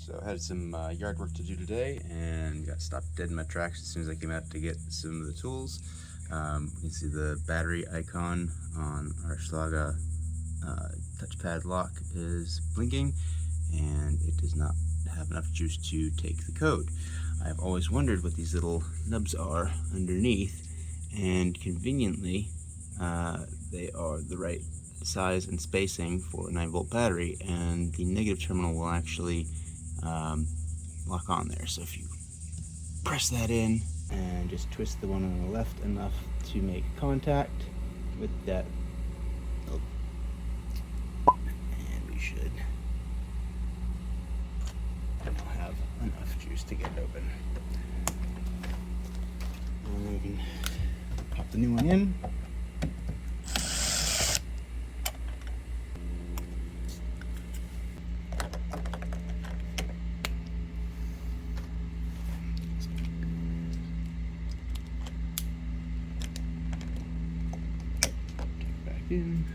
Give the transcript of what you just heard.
So I had some yard work to do today and got stopped dead in my tracks as soon as I came out to get some of the tools. You can see the battery icon on our Schlage touchpad lock is blinking, and it does not have enough juice to take the code. I've always wondered what these little nubs are underneath, and conveniently they are the right size and spacing for a 9-volt battery, and the negative terminal will actually lock on there. So if you press that in and just twist the one on the left enough to make contact with that, and we should have enough juice to get it open. And then we can pop the new one in. Back in.